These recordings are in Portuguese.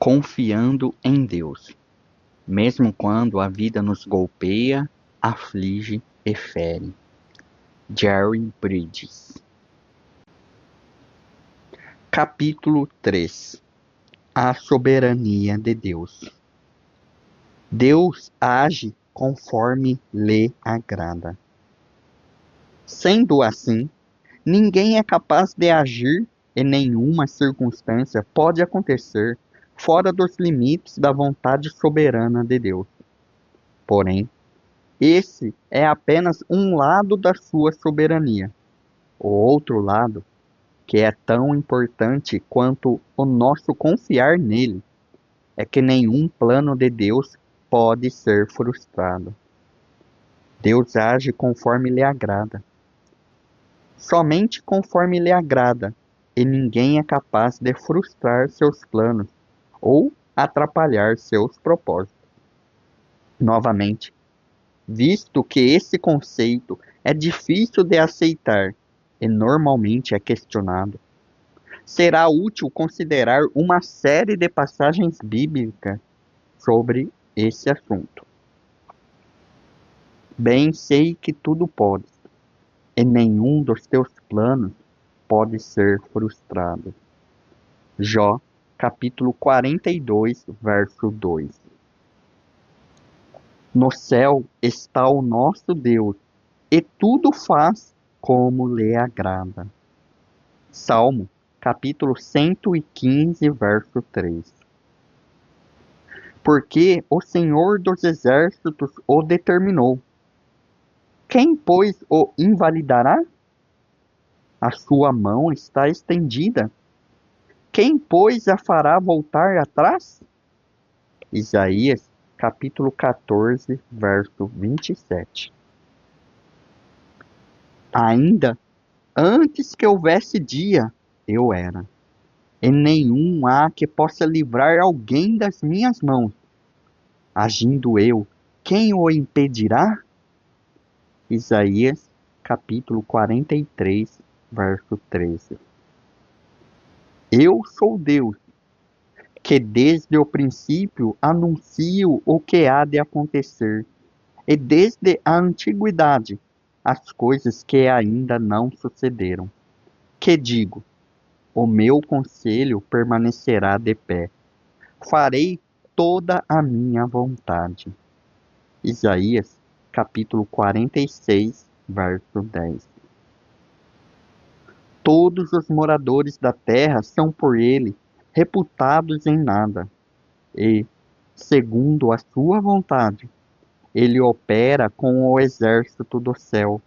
confiando em Deus, mesmo quando a vida nos golpeia, aflige e fere. Jerry Bridges. Capítulo 3. A soberania de Deus. Deus age conforme lhe agrada. Sendo assim, ninguém é capaz de agir e nenhuma circunstância pode acontecer fora dos limites da vontade soberana de Deus. Porém, esse é apenas um lado da sua soberania. O outro lado, que é tão importante quanto o nosso confiar nele, é que nenhum plano de Deus pode ser frustrado. Deus age conforme lhe agrada. Somente conforme lhe agrada, e ninguém é capaz de frustrar seus planos ou atrapalhar seus propósitos. Novamente, visto que esse conceito é difícil de aceitar e normalmente é questionado, será útil considerar uma série de passagens bíblicas sobre esse assunto. Bem sei que tudo podes, e nenhum dos teus planos pode ser frustrado. Jó, capítulo 42, verso 2. No céu está o nosso Deus, e tudo faz como lhe agrada. Salmo, capítulo 115, verso 3. Porque o Senhor dos Exércitos o determinou. Quem, pois, o invalidará? A sua mão está estendida. Quem, pois, a fará voltar atrás? Isaías, capítulo 14, verso 27. Ainda antes que houvesse dia, eu era. E nenhum há que possa livrar alguém das minhas mãos. Agindo eu, quem o impedirá? Isaías, capítulo 43, verso 13. Eu sou Deus, que desde o princípio anuncio o que há de acontecer, e desde a antiguidade as coisas que ainda não sucederam. Que digo, o meu conselho permanecerá de pé. Farei toda a minha vontade. Isaías, capítulo 46, verso 10. Todos os moradores da terra são por ele reputados em nada, e, segundo a sua vontade, ele opera com o exército do céu,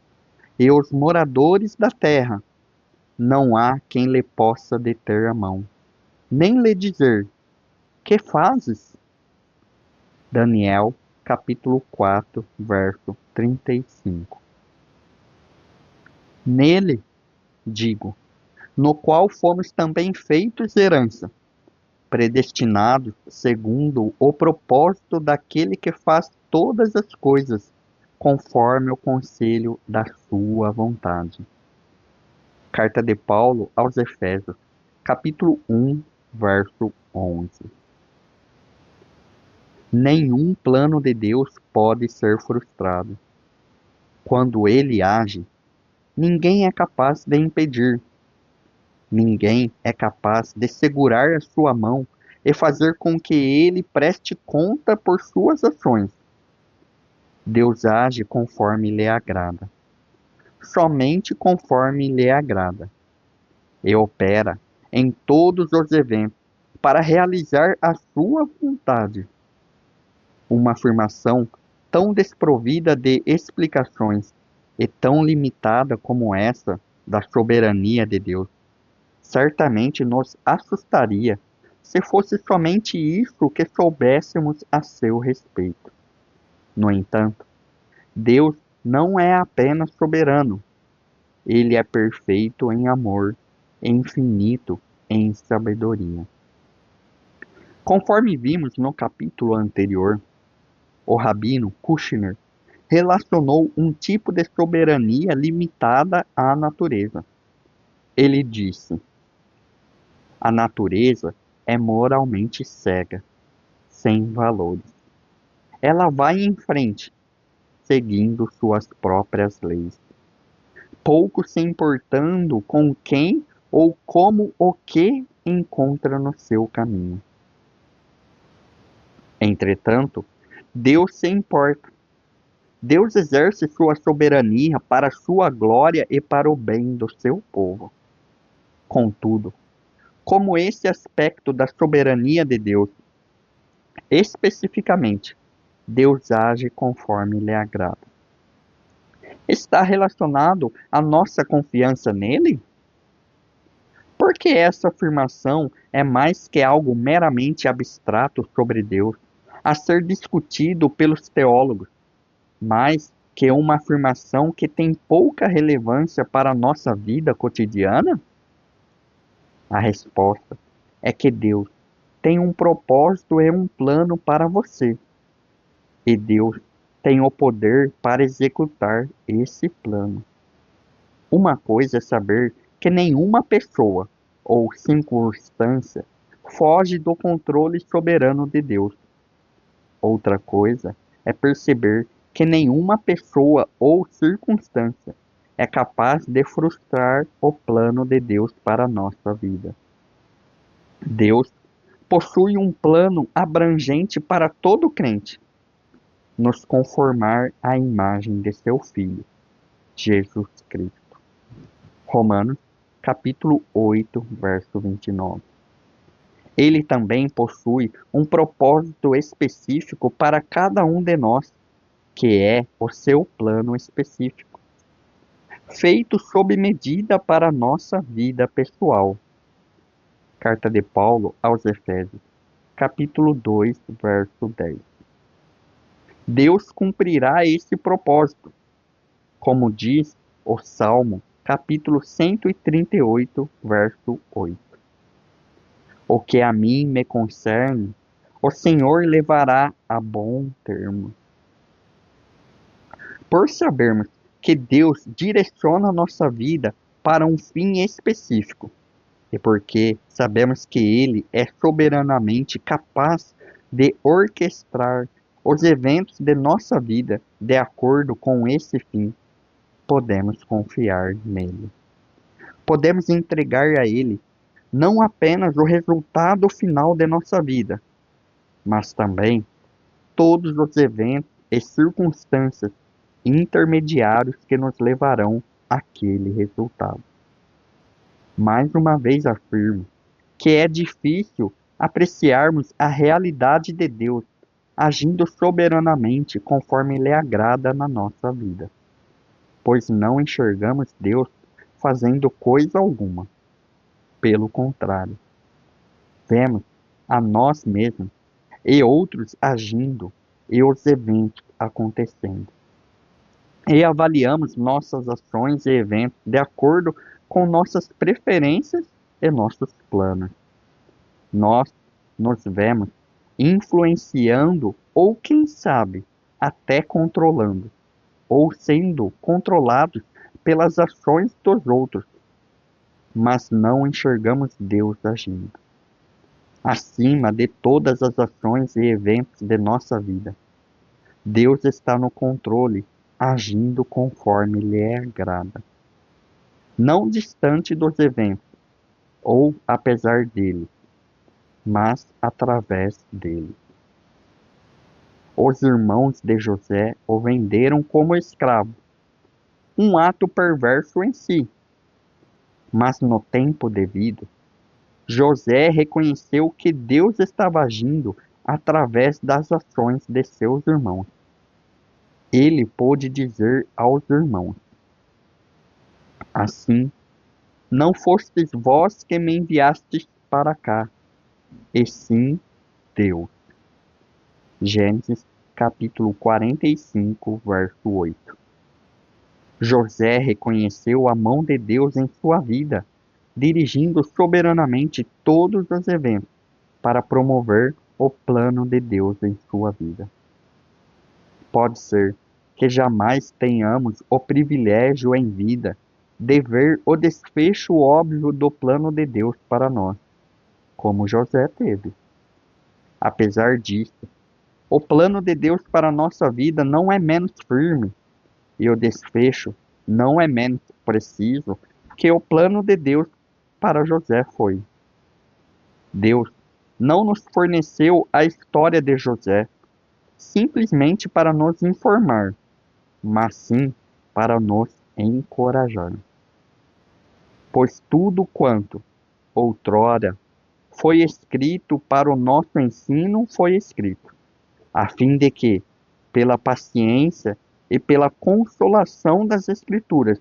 e os moradores da terra, não há quem lhe possa deter a mão, nem lhe dizer, que fazes? Daniel, capítulo 4, verso 35. Nele, digo, no qual fomos também feitos herança, predestinados segundo o propósito daquele que faz todas as coisas, conforme o conselho da sua vontade. Carta de Paulo aos Efésios, capítulo 1, verso 11. Nenhum plano de Deus pode ser frustrado. Quando ele age, ninguém é capaz de impedir. Ninguém é capaz de segurar a sua mão e fazer com que ele preste conta por suas ações. Deus age conforme lhe agrada. Somente conforme lhe agrada. E opera em todos os eventos para realizar a sua vontade. Uma afirmação tão desprovida de explicações e tão limitada como essa da soberania de Deus certamente nos assustaria se fosse somente isso que soubéssemos a seu respeito. No entanto, Deus não é apenas soberano, ele é perfeito em amor e infinito em sabedoria. Conforme vimos no capítulo anterior, o rabino Kushner relacionou um tipo de soberania limitada à natureza. Ele disse: a natureza é moralmente cega, sem valores. Ela vai em frente, seguindo suas próprias leis, pouco se importando com quem ou como o que encontra no seu caminho. Entretanto, Deus se importa. Deus exerce sua soberania para sua glória e para o bem do seu povo. Contudo, como esse aspecto da soberania de Deus, especificamente, Deus age conforme lhe agrada, está relacionado à nossa confiança nele? Porque essa afirmação é mais que algo meramente abstrato sobre Deus, a ser discutido pelos teólogos, mais que uma afirmação que tem pouca relevância para a nossa vida cotidiana? A resposta é que Deus tem um propósito e um plano para você, e Deus tem o poder para executar esse plano. Uma coisa é saber que nenhuma pessoa ou circunstância foge do controle soberano de Deus. Outra coisa é perceber que nenhuma pessoa ou circunstância é capaz de frustrar o plano de Deus para a nossa vida. Deus possui um plano abrangente para todo crente, nos conformar à imagem de seu Filho, Jesus Cristo. Romanos, capítulo 8, verso 29. Ele também possui um propósito específico para cada um de nós, que é o seu plano específico, feito sob medida para a nossa vida pessoal. Carta de Paulo aos Efésios, capítulo 2, verso 10. Deus cumprirá esse propósito, como diz o Salmo, capítulo 138, verso 8. O que a mim me concerne, o Senhor levará a bom termo. Por sabermos que Deus direciona a nossa vida para um fim específico, e porque sabemos que Ele é soberanamente capaz de orquestrar os eventos de nossa vida de acordo com esse fim, podemos confiar nele. Podemos entregar a Ele não apenas o resultado final de nossa vida, mas também todos os eventos e circunstâncias intermediários que nos levarão àquele resultado. Mais uma vez afirmo que é difícil apreciarmos a realidade de Deus agindo soberanamente conforme lhe agrada na nossa vida, pois não enxergamos Deus fazendo coisa alguma. Pelo contrário, vemos a nós mesmos e outros agindo e os eventos acontecendo. E avaliamos nossas ações e eventos de acordo com nossas preferências e nossos planos. Nós nos vemos influenciando ou, quem sabe, até controlando, ou sendo controlados pelas ações dos outros, mas não enxergamos Deus agindo acima de todas as ações e eventos de nossa vida. Deus está no controle, agindo conforme lhe agrada, não distante dos eventos, ou apesar dele, mas através dele. Os irmãos de José o venderam como escravo, um ato perverso em si, mas no tempo devido, José reconheceu que Deus estava agindo através das ações de seus irmãos. Ele pôde dizer aos irmãos: assim, não fostes vós que me enviastes para cá, e sim Deus. Gênesis capítulo 45, verso 8. José reconheceu a mão de Deus em sua vida, dirigindo soberanamente todos os eventos para promover o plano de Deus em sua vida. Pode ser que jamais tenhamos o privilégio em vida de ver o desfecho óbvio do plano de Deus para nós. como José teve. Apesar disso, o plano de Deus para a nossa vida não é menos firme e o desfecho não é menos preciso que o plano de Deus para José foi. Deus não nos forneceu a história de José simplesmente para nos informar, mas sim para nos encorajar. Pois tudo quanto outrora foi escrito para o nosso ensino foi escrito, a fim de que, pela paciência e pela consolação das Escrituras,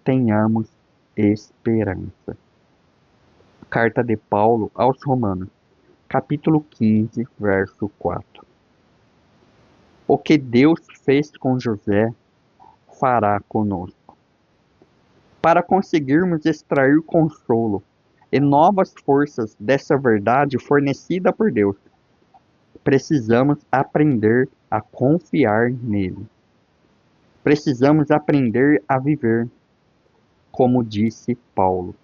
tenhamos esperança. Carta de Paulo aos Romanos, capítulo 15, verso 4. O que Deus fez com José, fará conosco. Para conseguirmos extrair consolo e novas forças dessa verdade fornecida por Deus, precisamos aprender a confiar nele. Precisamos aprender a viver, como disse Paulo,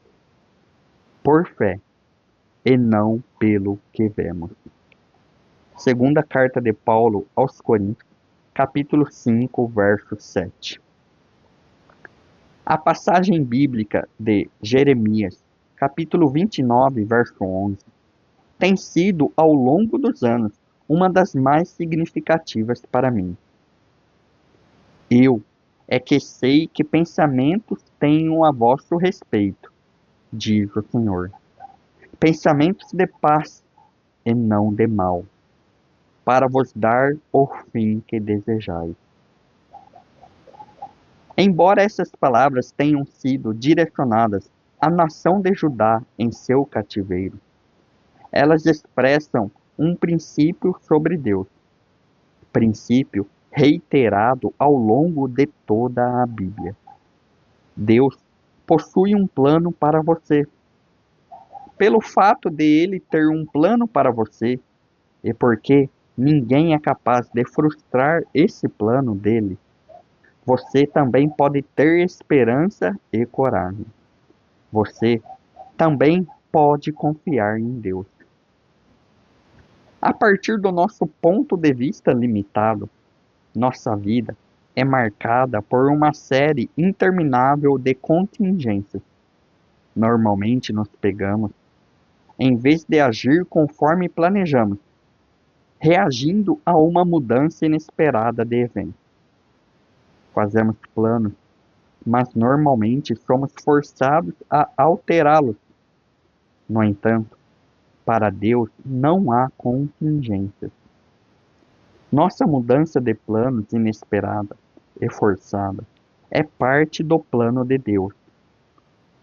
por fé e não pelo que vemos. Segunda carta de Paulo aos Coríntios, capítulo 5, verso 7. A passagem bíblica de Jeremias, capítulo 29, verso 11, tem sido, ao longo dos anos, uma das mais significativas para mim. Eu é que sei que pensamentos tenho a vosso respeito, diz o Senhor. Pensamentos de paz e não de mal, para vos dar o fim que desejais. Embora essas palavras tenham sido direcionadas à nação de Judá em seu cativeiro, elas expressam um princípio sobre Deus, princípio reiterado ao longo de toda a Bíblia. Deus possui um plano para você. Pelo fato de Ele ter um plano para você, e porque ninguém é capaz de frustrar esse plano dele, você também pode ter esperança e coragem. Você também pode confiar em Deus. A partir do nosso ponto de vista limitado, nossa vida é marcada por uma série interminável de contingências. Normalmente nos pegamos, em vez de agir conforme planejamos, reagindo a uma mudança inesperada de eventos. Fazemos planos, mas normalmente somos forçados a alterá-los. No entanto, para Deus não há contingências. Nossa mudança de planos inesperada e forçada é parte do plano de Deus.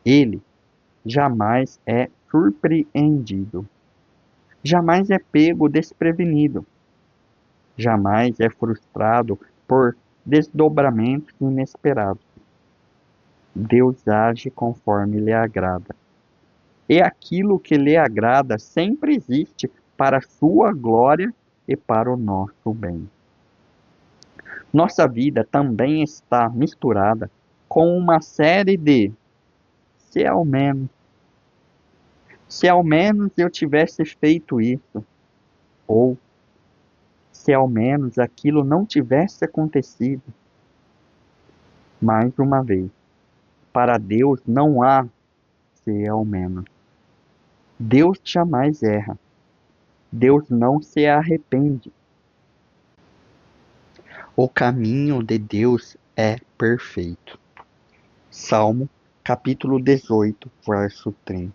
Ele jamais é surpreendido, jamais é pego desprevenido, jamais é frustrado por desdobramentos inesperados. Deus age conforme lhe agrada. E aquilo que lhe agrada sempre existe para a sua glória e para o nosso bem. Nossa vida também está misturada com uma série de se ao menos, se ao menos eu tivesse feito isso, ou se ao menos aquilo não tivesse acontecido. Mais uma vez, para Deus não há se ao menos. Deus jamais erra. Deus não se arrepende. O caminho de Deus é perfeito. Salmo, capítulo 18, verso 30.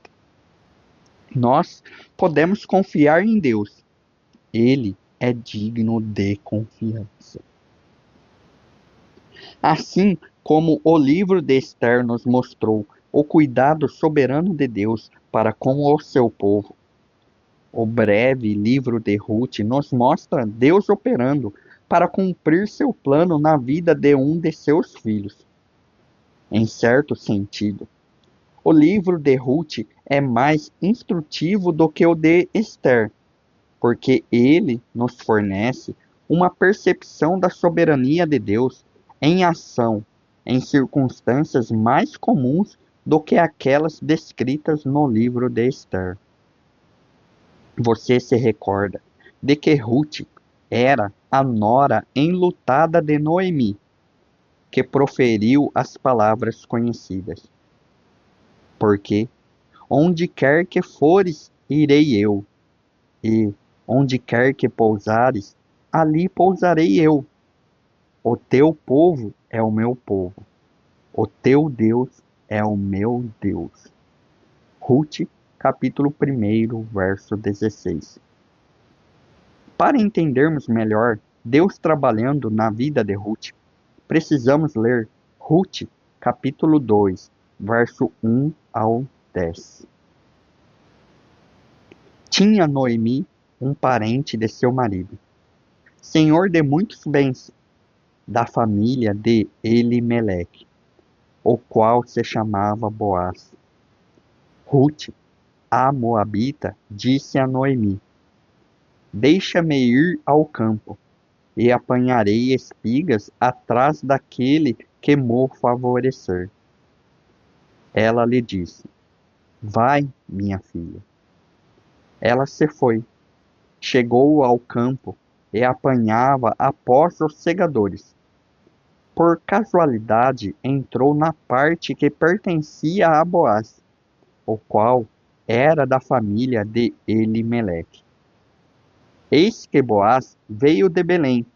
Nós podemos confiar em Deus. Ele é digno de confiança. Assim como o livro de Esther nos mostrou o cuidado soberano de Deus para com o seu povo, o breve livro de Ruth nos mostra Deus operando para cumprir seu plano na vida de um de seus filhos. Em certo sentido, o livro de Ruth é mais instrutivo do que o de Esther, porque ele nos fornece uma percepção da soberania de Deus em ação em circunstâncias mais comuns do que aquelas descritas no livro de Esther. Você se recorda de que Ruth era a nora enlutada de Noemi, que proferiu as palavras conhecidas. Porque onde quer que fores, irei eu, e onde quer que pousares, ali pousarei eu. O teu povo é o meu povo, o teu Deus é o meu Deus. Ruth, capítulo 1, verso 16. Para entendermos melhor Deus trabalhando na vida de Ruth, precisamos ler Ruth, capítulo 2, verso 1 ao 10. Tinha Noemi um parente de seu marido, senhor de muitos bens, da família de Elimeleque, o qual se chamava Boaz. Ruth, a moabita, disse a Noemi: Deixa-me ir ao campo, e apanharei espigas atrás daquele que mo favorecer. Ela lhe disse: Vai, minha filha. Ela se foi, chegou ao campo e apanhava após os segadores. Por casualidade entrou na parte que pertencia a Boaz, o qual era da família de Elimeleque. Eis que Boaz veio de Belém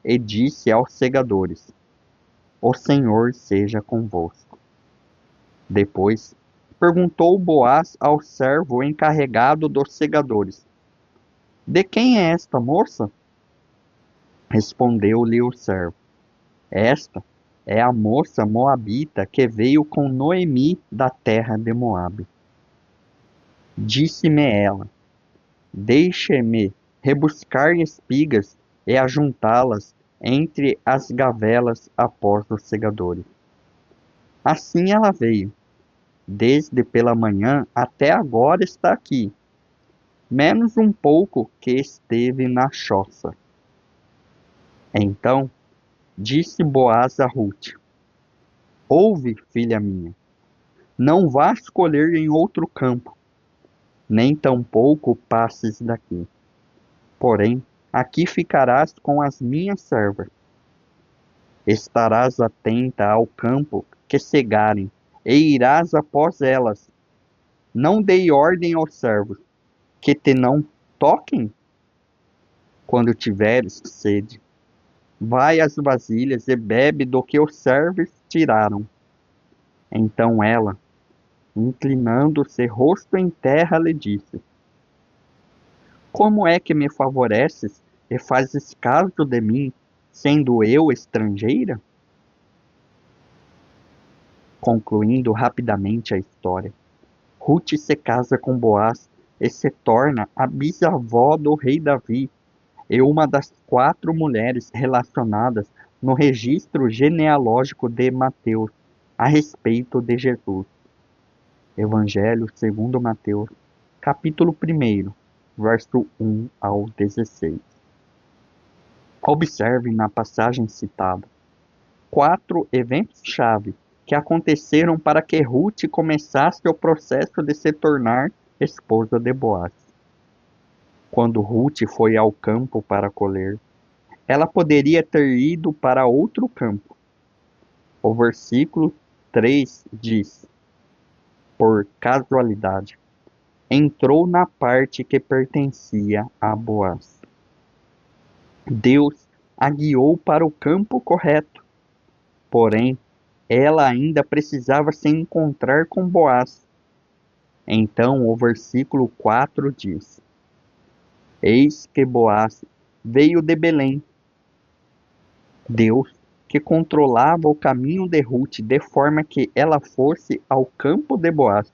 e disse aos segadores: O Senhor seja convosco. Depois perguntou Boaz ao servo encarregado dos segadores: De quem é esta moça? Respondeu-lhe o servo: Esta é a moça moabita que veio com Noemi da terra de Moabe. Disse-me ela: Deixe-me rebuscar espigas e ajuntá-las entre as gavelas após os segadores. Assim ela veio, desde pela manhã até agora está aqui, menos um pouco que esteve na choça. Então disse Boaz a Ruth: Ouve, filha minha, não vás colher em outro campo, nem tampouco passes daqui. Porém, aqui ficarás com as minhas servas. Estarás atenta ao campo que cegarem, e irás após elas. Não dei ordem aos servos, que te não toquem quando tiveres sede. Vai às vasilhas e bebe do que os servos tiraram. Então ela, inclinando-se rosto em terra, lhe disse: Como é que me favoreces e fazes caso de mim, sendo eu estrangeira? Concluindo rapidamente a história, Ruth se casa com Boaz e se torna a bisavó do rei Davi e uma das 4 mulheres relacionadas no registro genealógico de Mateus a respeito de Jesus. Evangelho segundo Mateus, capítulo 1, verso 1 ao 16. Observe na passagem citada 4 eventos-chave que aconteceram para que Ruth começasse o processo de se tornar esposa de Boaz. Quando Ruth foi ao campo para colher, ela poderia ter ido para outro campo. O versículo 3 diz: Por casualidade, entrou na parte que pertencia a Boaz. Deus a guiou para o campo correto, porém, ela ainda precisava se encontrar com Boaz. Então o versículo 4 diz: Eis que Boaz veio de Belém. Deus, que controlava o caminho de Ruth de forma que ela fosse ao campo de Boaz,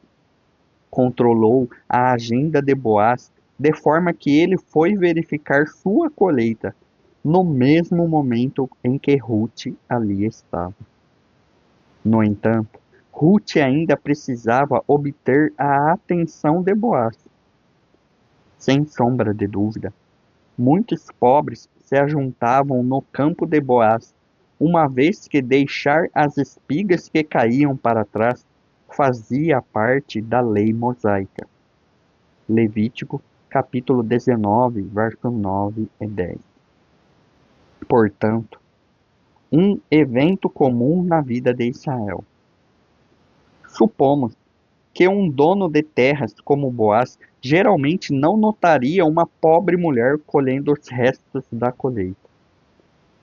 controlou a agenda de Boaz de forma que ele foi verificar sua colheita no mesmo momento em que Ruth ali estava. No entanto, Ruth ainda precisava obter a atenção de Boaz. Sem sombra de dúvida, muitos pobres se ajuntavam no campo de Boaz, uma vez que deixar as espigas que caíam para trás fazia parte da lei mosaica. Levítico, capítulo 19, versos 9 e 10. Portanto, um evento comum na vida de Israel. Supomos que um dono de terras como Boaz geralmente não notaria uma pobre mulher colhendo os restos da colheita.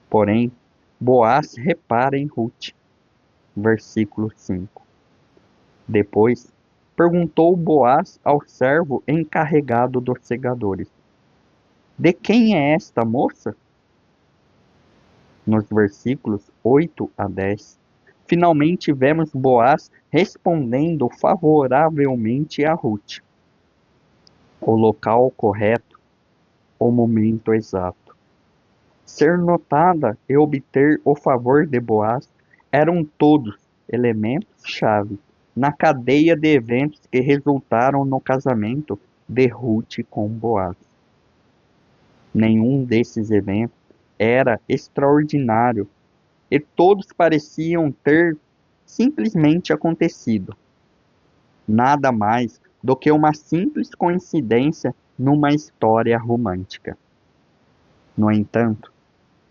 Porém, Boaz repara em Ruth. Versículo 5. Depois, perguntou Boaz ao servo encarregado dos segadores: De quem é esta moça? Nos versículos 8 a 10, finalmente vemos Boaz respondendo favoravelmente a Ruth. O local correto, o momento exato. Ser notada e obter o favor de Boaz eram todos elementos-chave na cadeia de eventos que resultaram no casamento de Ruth com Boaz. Nenhum desses eventos era extraordinário e todos pareciam ter simplesmente acontecido. Nada mais do que uma simples coincidência numa história romântica. No entanto,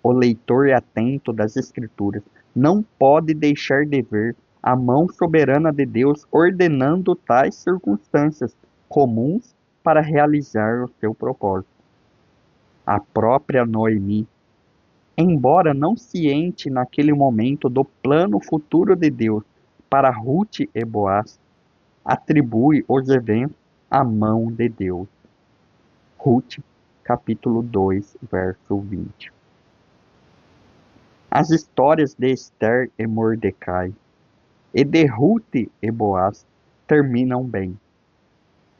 o leitor atento das Escrituras não pode deixar de ver a mão soberana de Deus ordenando tais circunstâncias comuns para realizar o seu propósito. A própria Noemi, embora não ciente naquele momento do plano futuro de Deus para Ruth e Boaz, atribui os eventos à mão de Deus. Ruth, capítulo 2, verso 20. As histórias de Esther e Mordecai e de Ruth e Boaz terminam bem.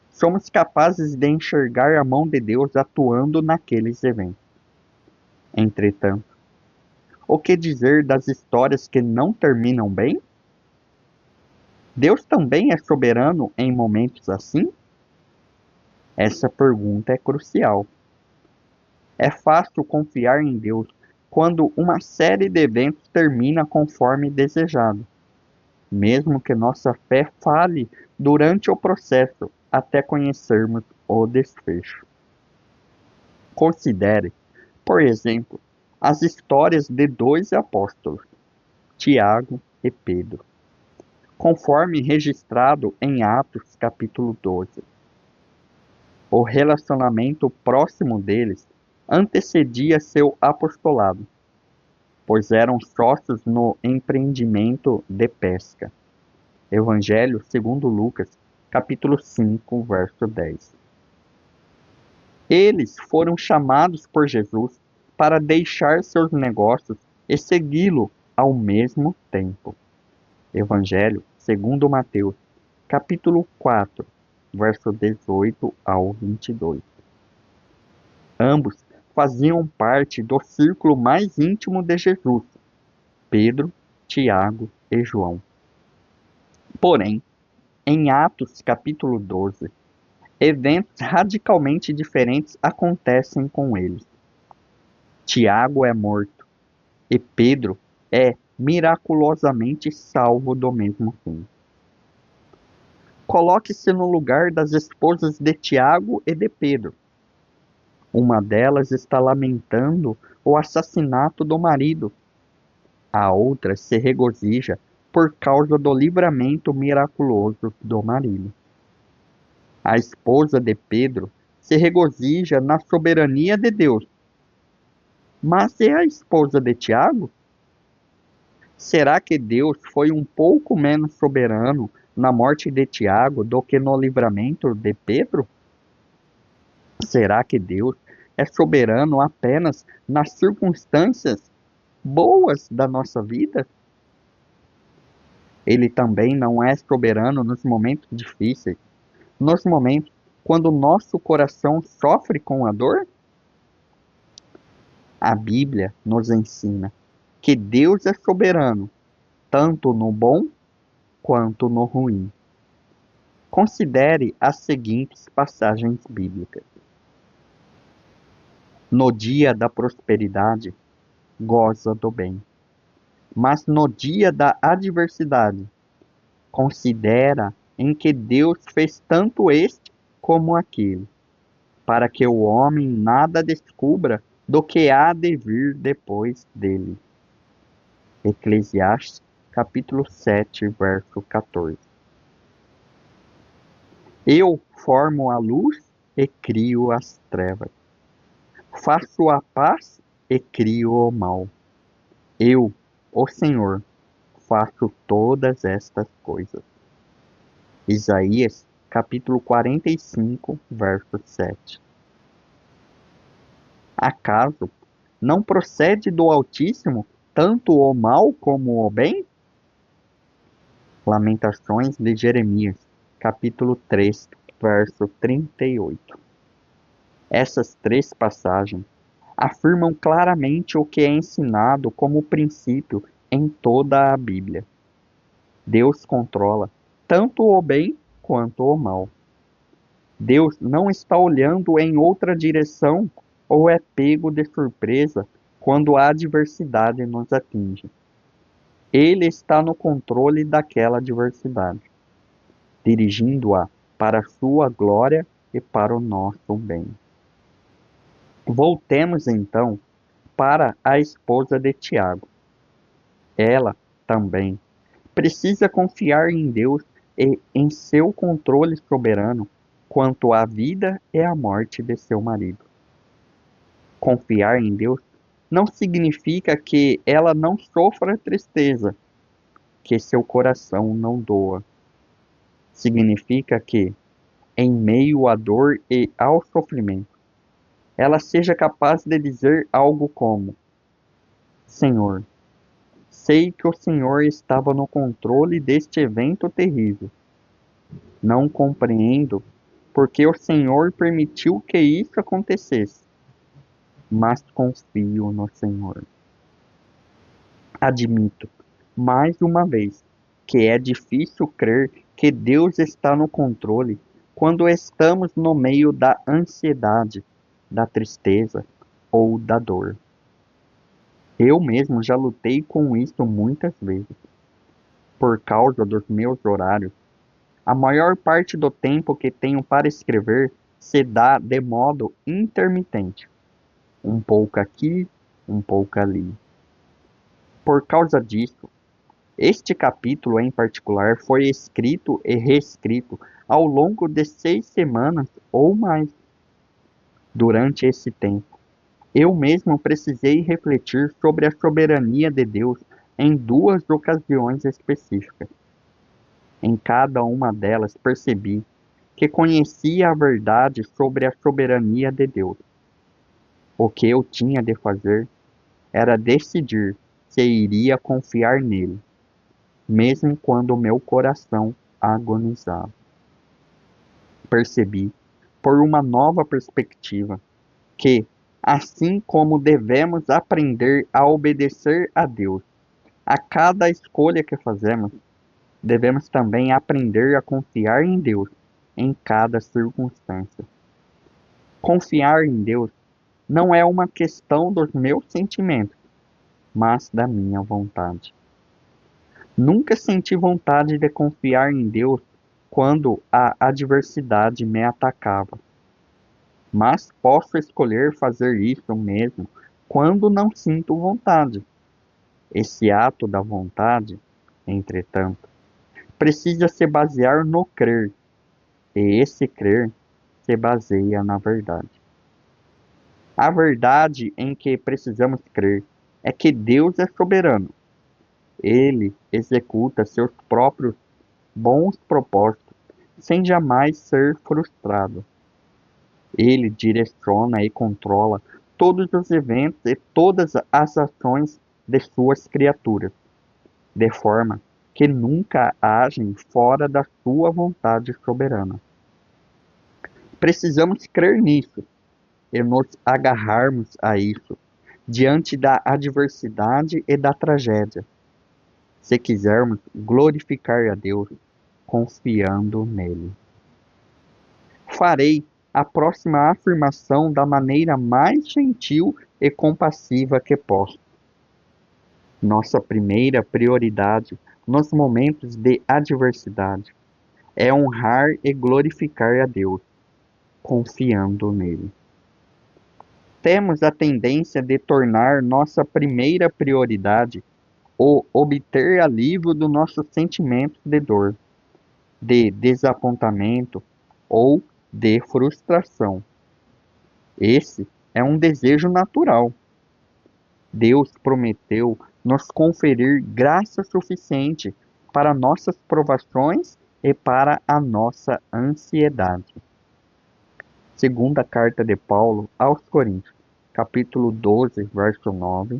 Somos capazes de enxergar a mão de Deus atuando naqueles eventos. Entretanto, o que dizer das histórias que não terminam bem? Deus também é soberano em momentos assim? Essa pergunta é crucial. É fácil confiar em Deus quando uma série de eventos termina conforme desejado, mesmo que nossa fé fale durante o processo até conhecermos o desfecho. Considere, por exemplo, as histórias de dois apóstolos, Tiago e Pedro, conforme registrado em Atos capítulo 12. O relacionamento próximo deles antecedia seu apostolado, pois eram sócios no empreendimento de pesca. Evangelho segundo Lucas, capítulo 5, verso 10. Eles foram chamados por Jesus para deixar seus negócios e segui-lo ao mesmo tempo. Evangelho segundo Mateus, capítulo 4, verso 18 ao 22. Ambos faziam parte do círculo mais íntimo de Jesus, Pedro, Tiago e João. Porém, em Atos capítulo 12, eventos radicalmente diferentes acontecem com eles. Tiago é morto e Pedro é miraculosamente salvo do mesmo fim. Coloque-se no lugar das esposas de Tiago e de Pedro. Uma delas está lamentando o assassinato do marido. A outra se regozija por causa do livramento miraculoso do marido. A esposa de Pedro se regozija na soberania de Deus. Mas e a esposa de Tiago? Será que Deus foi um pouco menos soberano na morte de Tiago do que no livramento de Pedro? Será que Deus é soberano apenas nas circunstâncias boas da nossa vida? Ele também não é soberano nos momentos difíceis, nos momentos quando nosso coração sofre com a dor? A Bíblia nos ensina que Deus é soberano, tanto no bom quanto no ruim. Considere as seguintes passagens bíblicas. No dia da prosperidade, goza do bem. Mas no dia da adversidade, considera em que Deus fez tanto este como aquele. para que o homem nada descubra do que há de vir depois dele. Eclesiastes, capítulo 7, verso 14. Eu formo a luz e crio as trevas. Faço a paz e crio o mal. Eu, o Senhor, faço todas estas coisas. Isaías, capítulo 45, verso 7. Acaso não procede do Altíssimo tanto o mal como o bem? Lamentações de Jeremias, capítulo 3, verso 38. Essas três passagens afirmam claramente o que é ensinado como princípio em toda a Bíblia. Deus controla tanto o bem quanto o mal. Deus não está olhando em outra direção ou é pego de surpresa quando a adversidade nos atinge. Ele está no controle daquela adversidade, dirigindo-a para a sua glória e para o nosso bem. Voltemos então para a esposa de Tiago. Ela também precisa confiar em Deus e em seu controle soberano quanto à vida e à morte de seu marido. Confiar em Deus não significa que ela não sofra tristeza, que seu coração não doa. Significa que, em meio à dor e ao sofrimento, ela seja capaz de dizer algo como: Senhor, sei que o Senhor estava no controle deste evento terrível. Não compreendo porque o Senhor permitiu que isso acontecesse, mas confio no Senhor. Admito, mais uma vez, que é difícil crer que Deus está no controle quando estamos no meio da ansiedade, da tristeza ou da dor. Eu mesmo já lutei com isso muitas vezes. Por causa dos meus horários, a maior parte do tempo que tenho para escrever se dá de modo intermitente. Um pouco aqui, um pouco ali. Por causa disso, este capítulo em particular foi escrito e reescrito ao longo de 6 semanas ou mais. Durante esse tempo, eu mesmo precisei refletir sobre a soberania de Deus em 2 ocasiões específicas. Em cada uma delas percebi que conhecia a verdade sobre a soberania de Deus. O que eu tinha de fazer era decidir se iria confiar nele, mesmo quando meu coração agonizava. Percebi, por uma nova perspectiva, que, assim como devemos aprender a obedecer a Deus a cada escolha que fazemos, devemos também aprender a confiar em Deus em cada circunstância. Confiar em Deus não é uma questão dos meus sentimentos, mas da minha vontade. Nunca senti vontade de confiar em Deus quando a adversidade me atacava, mas posso escolher fazer isso mesmo quando não sinto vontade. Esse ato da vontade, entretanto, precisa se basear no crer, e esse crer se baseia na verdade. A verdade em que precisamos crer é que Deus é soberano. Ele executa seus próprios bons propósitos sem jamais ser frustrado. Ele direciona e controla todos os eventos e todas as ações de suas criaturas, de forma que nunca agem fora da sua vontade soberana. Precisamos crer nisso e nos agarrarmos a isso diante da adversidade e da tragédia, se quisermos glorificar a Deus confiando nele. Farei a próxima afirmação da maneira mais gentil e compassiva que posso. Nossa primeira prioridade nos momentos de adversidade é honrar e glorificar a Deus, confiando nele. Temos a tendência de tornar nossa primeira prioridade o obter alívio do nosso sentimento de dor, de desapontamento ou de frustração. Esse é um desejo natural. Deus prometeu nos conferir graça suficiente para nossas provações e para a nossa ansiedade. Segunda carta de Paulo aos Coríntios, capítulo 12, verso 9.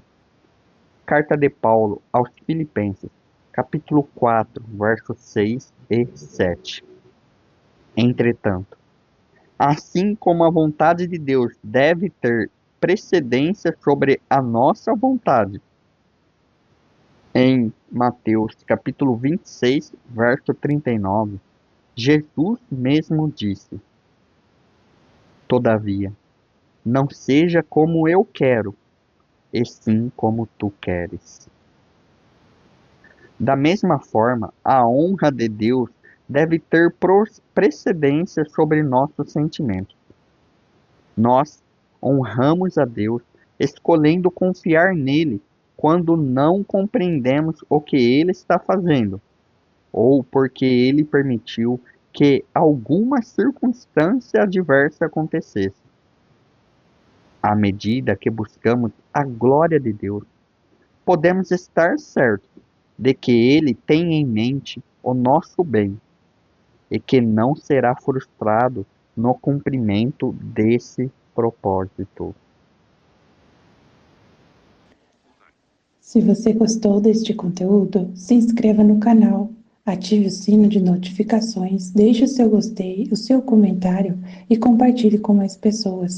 Carta de Paulo aos Filipenses, capítulo 4, versos 6 e 7. Entretanto, assim como a vontade de Deus deve ter precedência sobre a nossa vontade, em Mateus capítulo 26, verso 39, Jesus mesmo disse: Todavia, não seja como eu quero, e sim como tu queres. Da mesma forma, a honra de Deus deve ter precedência sobre nossos sentimentos. Nós honramos a Deus escolhendo confiar nele quando não compreendemos o que ele está fazendo, ou porque ele permitiu que alguma circunstância adversa acontecesse. À medida que buscamos a glória de Deus, podemos estar certos de que ele tem em mente o nosso bem e que não será frustrado no cumprimento desse propósito. Se você gostou deste conteúdo, se inscreva no canal, ative o sino de notificações, deixe o seu gostei, o seu comentário e compartilhe com mais pessoas.